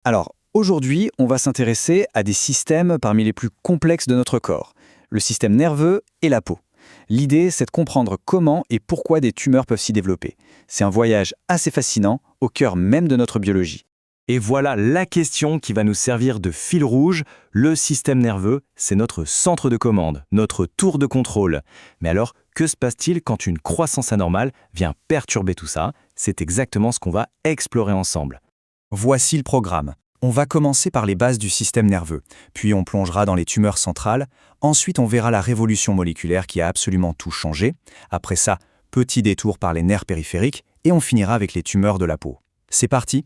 Alors, aujourd'hui, on va s'intéresser à des systèmes parmi les plus complexes de notre corps, le système nerveux et la peau. L'idée, c'est de comprendre comment et pourquoi des tumeurs peuvent s'y développer. C'est un voyage assez fascinant, au cœur même de notre biologie. Et voilà la question qui va nous servir de fil rouge. Le système nerveux, c'est notre centre de commande, notre tour de contrôle. Mais alors, que se passe-t-il quand une croissance anormale vient perturber tout ça? C'est exactement ce qu'on va explorer ensemble. Voici le programme. On va commencer par les bases du système nerveux, puis on plongera dans les tumeurs centrales, ensuite on verra la révolution moléculaire qui a absolument tout changé, après ça, petit détour par les nerfs périphériques, et on finira avec les tumeurs de la peau. C'est parti?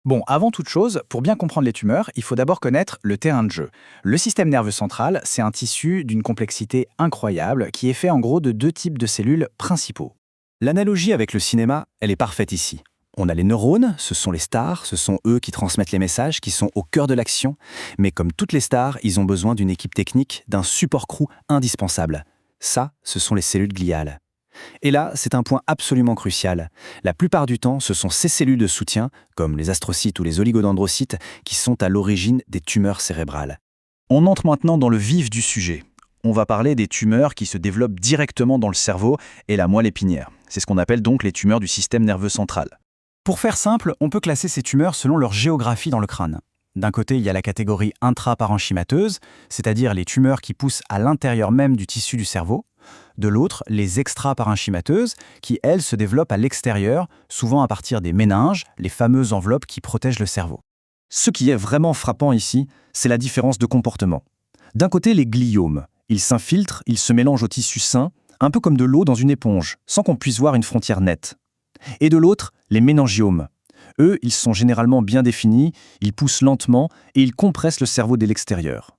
Bon, avant toute chose, pour bien comprendre les tumeurs, il faut d'abord connaître le terrain de jeu. Le système nerveux central, c'est un tissu d'une complexité incroyable qui est fait en gros de deux types de cellules principaux. L'analogie avec le cinéma, elle est parfaite ici. On a les neurones, ce sont les stars, ce sont eux qui transmettent les messages, qui sont au cœur de l'action. Mais comme toutes les stars, ils ont besoin d'une équipe technique, d'un support crew indispensable. Ça, ce sont les cellules gliales. Et là, c'est un point absolument crucial. La plupart du temps, ce sont ces cellules de soutien, comme les astrocytes ou les oligodendrocytes, qui sont à l'origine des tumeurs cérébrales. On entre maintenant dans le vif du sujet. On va parler des tumeurs qui se développent directement dans le cerveau et la moelle épinière. C'est ce qu'on appelle donc les tumeurs du système nerveux central. Pour faire simple, on peut classer ces tumeurs selon leur géographie dans le crâne. D'un côté, il y a la catégorie intraparenchymateuse, c'est-à-dire les tumeurs qui poussent à l'intérieur même du tissu du cerveau. De l'autre, les extraparenchymateuses, qui, elles, se développent à l'extérieur, souvent à partir des méninges, les fameuses enveloppes qui protègent le cerveau. Ce qui est vraiment frappant ici, c'est la différence de comportement. D'un côté, les gliomes. Ils s'infiltrent, ils se mélangent au tissu sain, un peu comme de l'eau dans une éponge, sans qu'on puisse voir une frontière nette. Et de l'autre, les ménangiomes. Eux, ils sont généralement bien définis, ils poussent lentement et ils compressent le cerveau dès l'extérieur.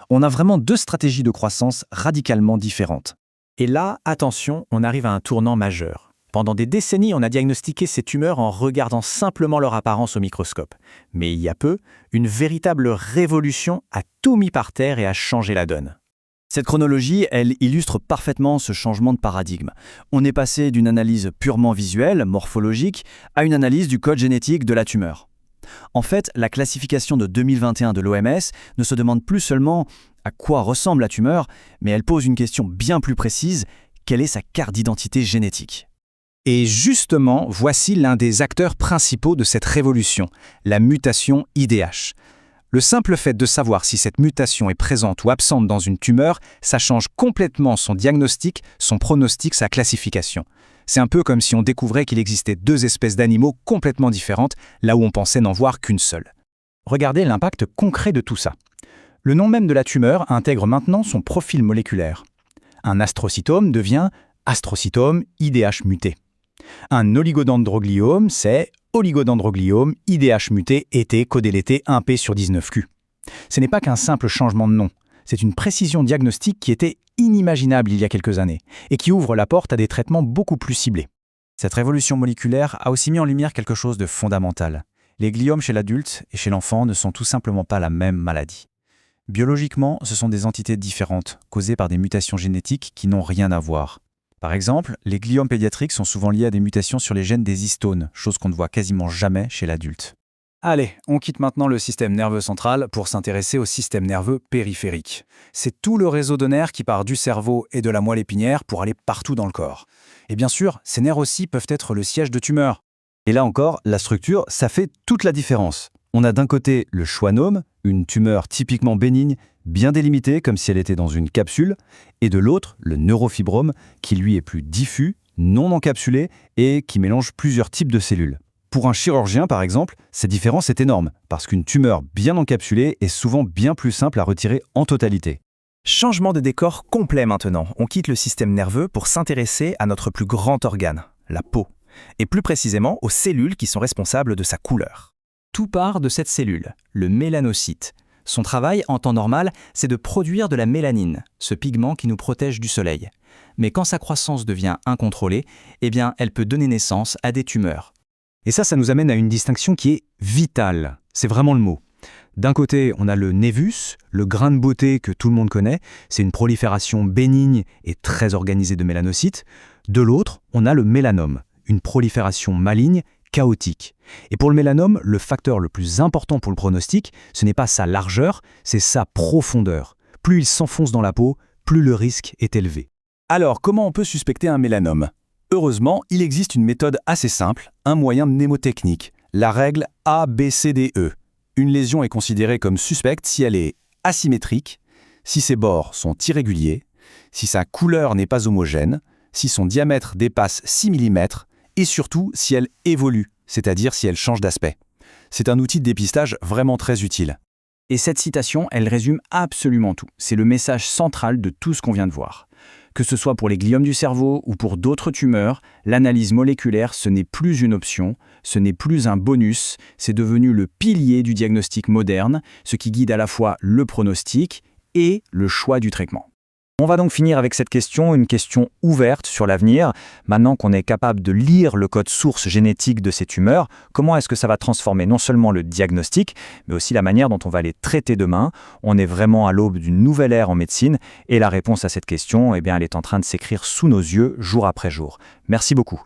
On a vraiment deux stratégies de croissance radicalement différentes. Et là, attention, on arrive à un tournant majeur. Pendant des décennies, on a diagnostiqué ces tumeurs en regardant simplement leur apparence au microscope. Mais il y a peu, une véritable révolution a tout mis par terre et a changé la donne. Cette chronologie, elle illustre parfaitement ce changement de paradigme. On est passé d'une analyse purement visuelle, morphologique, à une analyse du code génétique de la tumeur. En fait, la classification de 2021 de l'OMS ne se demande plus seulement à quoi ressemble la tumeur, mais elle pose une question bien plus précise, quelle est sa carte d'identité génétique ? Et justement, voici l'un des acteurs principaux de cette révolution, la mutation IDH. Le simple fait de savoir si cette mutation est présente ou absente dans une tumeur, ça change complètement son diagnostic, son pronostic, sa classification. C'est un peu comme si on découvrait qu'il existait deux espèces d'animaux complètement différentes, là où on pensait n'en voir qu'une seule. Regardez l'impact concret de tout ça. Le nom même de la tumeur intègre maintenant son profil moléculaire. Un astrocytome devient astrocytome IDH muté. Un oligodendrogliome, c'est oligodendrogliome IDH muté ET codélété 1P sur 19Q. Ce n'est pas qu'un simple changement de nom, c'est une précision diagnostique qui était inimaginable il y a quelques années et qui ouvre la porte à des traitements beaucoup plus ciblés. Cette révolution moléculaire a aussi mis en lumière quelque chose de fondamental. Les gliomes chez l'adulte et chez l'enfant ne sont tout simplement pas la même maladie. Biologiquement, ce sont des entités différentes, causées par des mutations génétiques qui n'ont rien à voir. Par exemple, les gliomes pédiatriques sont souvent liés à des mutations sur les gènes des histones, chose qu'on ne voit quasiment jamais chez l'adulte. Allez, on quitte maintenant le système nerveux central pour s'intéresser au système nerveux périphérique. C'est tout le réseau de nerfs qui part du cerveau et de la moelle épinière pour aller partout dans le corps. Et bien sûr, ces nerfs aussi peuvent être le siège de tumeurs. Et là encore, la structure, ça fait toute la différence. On a d'un côté le schwannome, une tumeur typiquement bénigne, bien délimitée comme si elle était dans une capsule, et de l'autre, le neurofibrome, qui lui est plus diffus, non encapsulé et qui mélange plusieurs types de cellules. Pour un chirurgien, par exemple, cette différence est énorme, parce qu'une tumeur bien encapsulée est souvent bien plus simple à retirer en totalité. Changement de décor complet maintenant. On quitte le système nerveux pour s'intéresser à notre plus grand organe, la peau, et plus précisément aux cellules qui sont responsables de sa couleur. Tout part de cette cellule, le mélanocyte. Son travail, en temps normal, c'est de produire de la mélanine, ce pigment qui nous protège du soleil. Mais quand sa croissance devient incontrôlée, eh bien, elle peut donner naissance à des tumeurs. Et ça nous amène à une distinction qui est vitale. C'est vraiment le mot. D'un côté, on a le névus, le grain de beauté que tout le monde connaît. C'est une prolifération bénigne et très organisée de mélanocytes. De l'autre, on a le mélanome, une prolifération maligne chaotique. Et pour le mélanome, le facteur le plus important pour le pronostic, ce n'est pas sa largeur, c'est sa profondeur. Plus il s'enfonce dans la peau, plus le risque est élevé. Alors, comment on peut suspecter un mélanome? Heureusement, il existe une méthode assez simple, un moyen mnémotechnique, la règle ABCDE. Une lésion est considérée comme suspecte si elle est asymétrique, si ses bords sont irréguliers, si sa couleur n'est pas homogène, si son diamètre dépasse 6 mm et surtout si elle évolue, c'est-à-dire si elle change d'aspect. C'est un outil de dépistage vraiment très utile. Et cette citation, elle résume absolument tout. C'est le message central de tout ce qu'on vient de voir. Que ce soit pour les gliomes du cerveau ou pour d'autres tumeurs, l'analyse moléculaire, ce n'est plus une option, ce n'est plus un bonus, c'est devenu le pilier du diagnostic moderne, ce qui guide à la fois le pronostic et le choix du traitement. On va donc finir avec cette question, une question ouverte sur l'avenir. Maintenant qu'on est capable de lire le code source génétique de ces tumeurs, comment est-ce que ça va transformer non seulement le diagnostic, mais aussi la manière dont on va les traiter demain? On est vraiment à l'aube d'une nouvelle ère en médecine et la réponse à cette question, eh bien, elle est en train de s'écrire sous nos yeux jour après jour. Merci beaucoup.